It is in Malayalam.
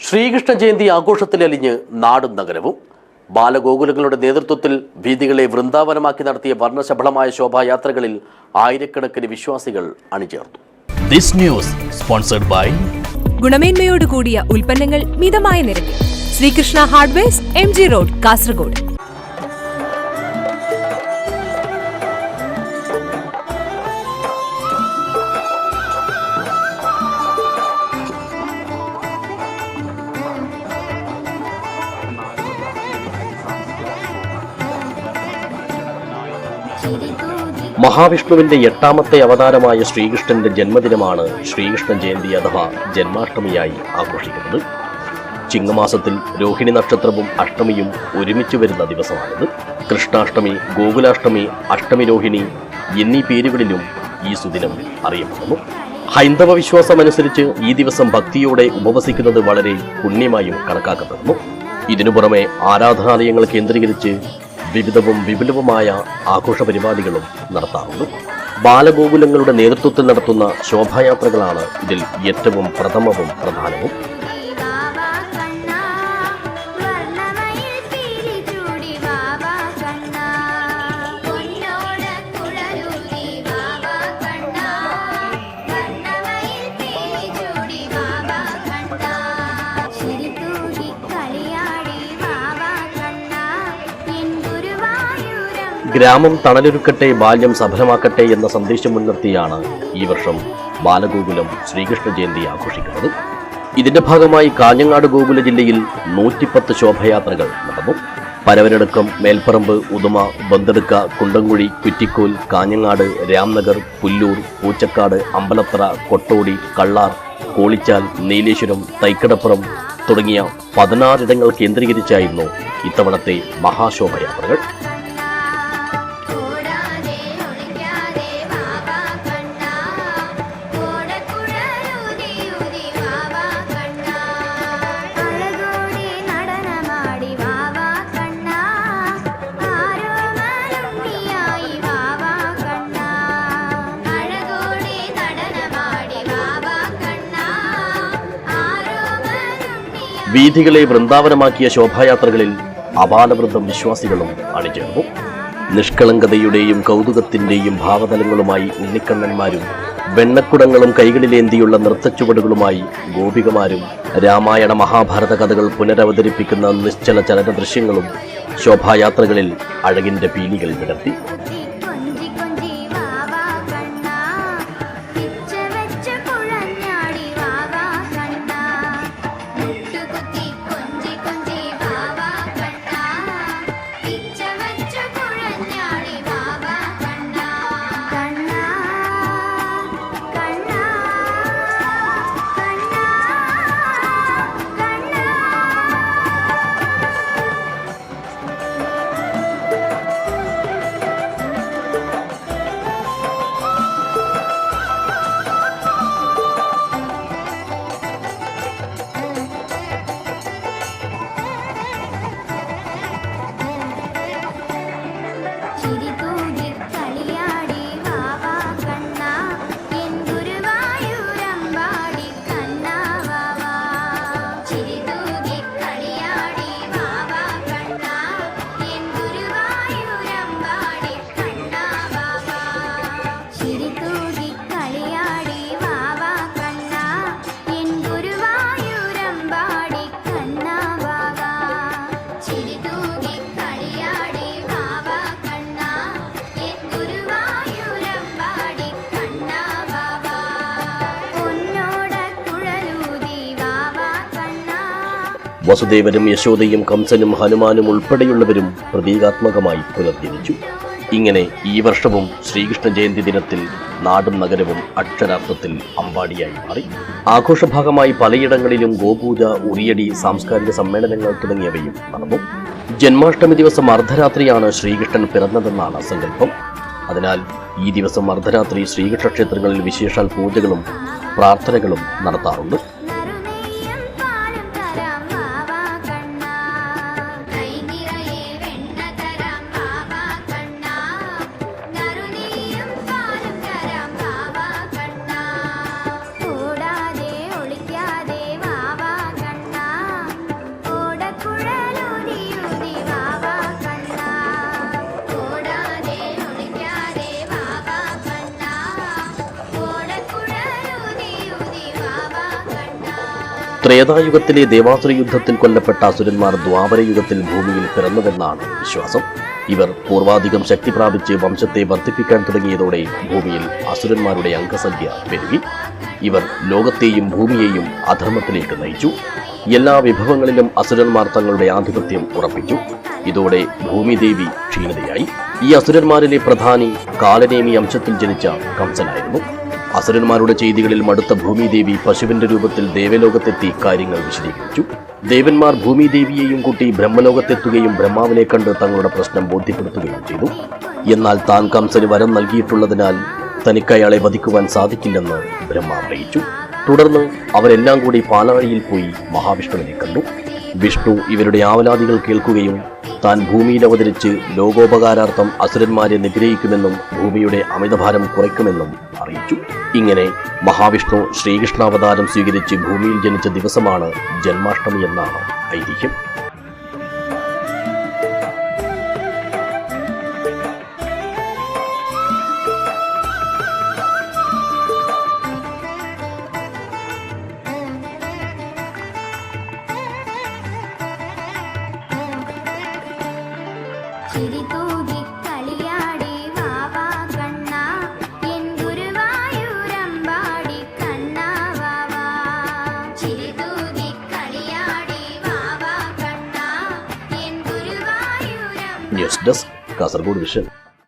ശ്രീകൃഷ്ണ ജയന്തി ആഘോഷത്തിലലിഞ്ഞ് നാടും നഗരവും. ബാലഗോകുലങ്ങളുടെ നേതൃത്വത്തിൽ വീഥികളെ വൃന്ദാവനമാക്കി നടത്തിയ വർണ്ണശബളമായ ശോഭായാത്രകളിൽ ആയിരക്കണക്കിന് വിശ്വാസികൾ അണിചേർന്നു. ഗുണമേന്മയോട് കൂടിയ ഉൽപ്പന്നങ്ങൾ മിതമായ നിരക്കിൽ. Sri Krishna hardwares, MG road, Kasaragod. മഹാവിഷ്ണുവിന്റെ 8ാമത്തെ അവതാരമായ ശ്രീകൃഷ്ണന്റെ ജന്മദിനമാണ് ശ്രീകൃഷ്ണ ജയന്തി അഥവാ ജന്മാഷ്ടമിയായി ആഘോഷിക്കുന്നത്. ചിങ്ങമാസത്തിൽ രോഹിണി നക്ഷത്രവും അഷ്ടമിയും ഒരുമിച്ച് വരുന്ന ദിവസമാണിത്. കൃഷ്ണാഷ്ടമി, ഗോകുലാഷ്ടമി, അഷ്ടമി രോഹിണി എന്നീ പേരുകളിലും ഈ സുദിനം അറിയപ്പെടുന്നു. ഹൈന്ദവ വിശ്വാസമനുസരിച്ച് ഈ ദിവസം ഭക്തിയോടെ ഉപവസിക്കുന്നത് വളരെ പുണ്യമായും കണക്കാക്കപ്പെടുന്നു. ഇതിനു പുറമെ ആരാധനാലയങ്ങൾ കേന്ദ്രീകരിച്ച് വിവിധവും വിപുലവുമായ ആഘോഷ പരിപാടികളും നടത്താറുണ്ട്. ബാലഗോകുലങ്ങളുടെ നേതൃത്വത്തിൽ നടത്തുന്ന ശോഭായാത്രകളാണ് ഇതിൽ ഏറ്റവും പ്രഥമവും പ്രധാനവും. ഗ്രാമം തണലൊരുക്കട്ടെ, ബാല്യം സഫലമാക്കട്ടെ എന്ന സന്ദേശം മുൻനിർത്തിയാണ് ഈ വർഷം ബാലഗോകുലം ശ്രീകൃഷ്ണ ജയന്തി ആഘോഷിക്കുന്നത്. ഇതിന്റെ ഭാഗമായി കാഞ്ഞങ്ങാട് ഗോകുല ജില്ലയിൽ 110 ശോഭയാത്രകൾ നടന്നു. പരവനടുക്കം, മേൽപ്പറമ്പ്, ഉദുമ, ബന്തെടുക്ക, കുണ്ടംകുഴി, കുറ്റിക്കോൽ, കാഞ്ഞങ്ങാട്, രാംനഗർ, പുല്ലൂർ, പൂച്ചക്കാട്, അമ്പലത്തറ, കൊട്ടോടി, കള്ളാർ, കോളിച്ചാൽ, നീലേശ്വരം, തൈക്കടപ്പുറം തുടങ്ങിയ 16 ഇടങ്ങൾ കേന്ദ്രീകരിച്ചായിരുന്നു ഇത്തവണത്തെ മഹാശോഭയാത്രകൾ. വീഥികളെ വൃന്ദാവനമാക്കിയ ശോഭായാത്രകളിൽ അപാലവൃദ്ധം വിശ്വാസികളും അണിചേർന്നു. നിഷ്കളങ്കതയുടെയും കൗതുകത്തിന്റെയും ഭാവതലങ്ങളുമായി ഉണ്ണിക്കണ്ണന്മാരും വെണ്ണക്കുടങ്ങളും കൈകളിലേന്തിയുള്ള നൃത്തച്ചുവടുകളുമായി ഗോപികമാരും രാമായണ മഹാഭാരത കഥകൾ പുനരവതരിപ്പിക്കുന്ന നിശ്ചല ചലന ദൃശ്യങ്ങളും ശോഭായാത്രകളിൽ അഴകിന്റെ പീലികൾ വിടർത്തി. വസുദേവനും യശോദയും കംസനും ഹനുമാനും ഉൾപ്പെടെയുള്ളവരും പ്രതീകാത്മകമായി പുനർജനിച്ചു. ഇങ്ങനെ ഈ വർഷവും ശ്രീകൃഷ്ണ ജയന്തി ദിനത്തിൽ നാടും നഗരവും അക്ഷരാർത്ഥത്തിൽ അമ്പാടിയായി മാറി. ആഘോഷഭാഗമായി പലയിടങ്ങളിലും ഗോപൂജ, ഉറിയടി, സാംസ്കാരിക സമ്മേളനങ്ങൾ തുടങ്ങിയവയും നടന്നു. ജന്മാഷ്ടമി ദിവസം അർദ്ധരാത്രിയാണ് ശ്രീകൃഷ്ണൻ പിറന്നതെന്നാണ് സങ്കല്പം. അതിനാൽ ഈ ദിവസം അർദ്ധരാത്രി ശ്രീകൃഷ്ണ ക്ഷേത്രങ്ങളിൽ വിശേഷാൽ പൂജകളും പ്രാർത്ഥനകളും നടത്താറുണ്ട്. ത്രേതായുഗത്തിലെ ദേവാസുര യുദ്ധത്തിൽ കൊല്ലപ്പെട്ട അസുരന്മാർ ദ്വാപരയുഗത്തിൽ ഭൂമിയിൽ പിറന്നുവെന്നാണ് വിശ്വാസം. ഇവർ പൂർവാധികം ശക്തി പ്രാപിച്ച് വംശത്തെ വർദ്ധിപ്പിക്കാൻ തുടങ്ങിയതോടെ ഭൂമിയിൽ അസുരന്മാരുടെ അംഗസംഖ്യ പെരുകി. ഇവർ ലോകത്തെയും ഭൂമിയെയും അധർമ്മത്തിലേക്ക് നയിച്ചു. എല്ലാ വിഭവങ്ങളിലും അസുരന്മാർ തങ്ങളുടെ ആധിപത്യം ഉറപ്പിച്ചു. ഇതോടെ ഭൂമിദേവി ക്ഷീണിതയായി. ഈ അസുരന്മാരിലെ പ്രധാനി കാലനേമി അംശത്തിൽ ജനിച്ച കംസനായിരുന്നു. അസുരന്മാരുടെ ചെയ്തികളിൽ മടുത്ത ഭൂമിദേവി പശുവിന്റെ രൂപത്തിൽ ദേവലോകത്തെത്തി കാര്യങ്ങൾ വിശദീകരിച്ചു. ദേവന്മാർ ഭൂമിദേവിയെയും കൂട്ടി ബ്രഹ്മലോകത്തെത്തുകയും ബ്രഹ്മാവിനെ കണ്ട് തങ്ങളുടെ പ്രശ്നം ബോധ്യപ്പെടുത്തുകയും ചെയ്തു. എന്നാൽ താൻ കംസന് വരം നൽകിയിട്ടുള്ളതിനാൽ തനിക്ക് അയാളെ വധിക്കുവാൻ സാധിക്കില്ലെന്ന് ബ്രഹ്മാവ് അറിയിച്ചു. തുടർന്ന് അവരെല്ലാം കൂടി പാലാഴിയിൽ പോയി മഹാവിഷ്ണുവിനെ കണ്ടു. വിഷ്ണു ഇവരുടെ ആവലാതികൾ കേൾക്കുകയും താൻ ഭൂമിയിൽ അവതരിച്ച് ലോകോപകാരാർത്ഥം അസുരന്മാരെ നിഗ്രഹിക്കുമെന്നും ഭൂമിയുടെ അമിതഭാരം കുറയ്ക്കുമെന്നും അറിയിച്ചു. ഇങ്ങനെ മഹാവിഷ്ണു ശ്രീകൃഷ്ണാവതാരം സ്വീകരിച്ച് ഭൂമിയിൽ ജനിച്ച ദിവസമാണ് ജന്മാഷ്ടമി എന്നാണ് ഐതിഹ്യം. ചിരിതൂകി കളിയാടി വാവാ കണ്ണ എൻ ഗുരുവായൂരമ്പാടി കണ്ണ വാവാ. ചിരിതൂകി കളിയാടി വാവാ കണ്ണ എൻ ഗുരുവായൂരം. News desk Kasaragod vision.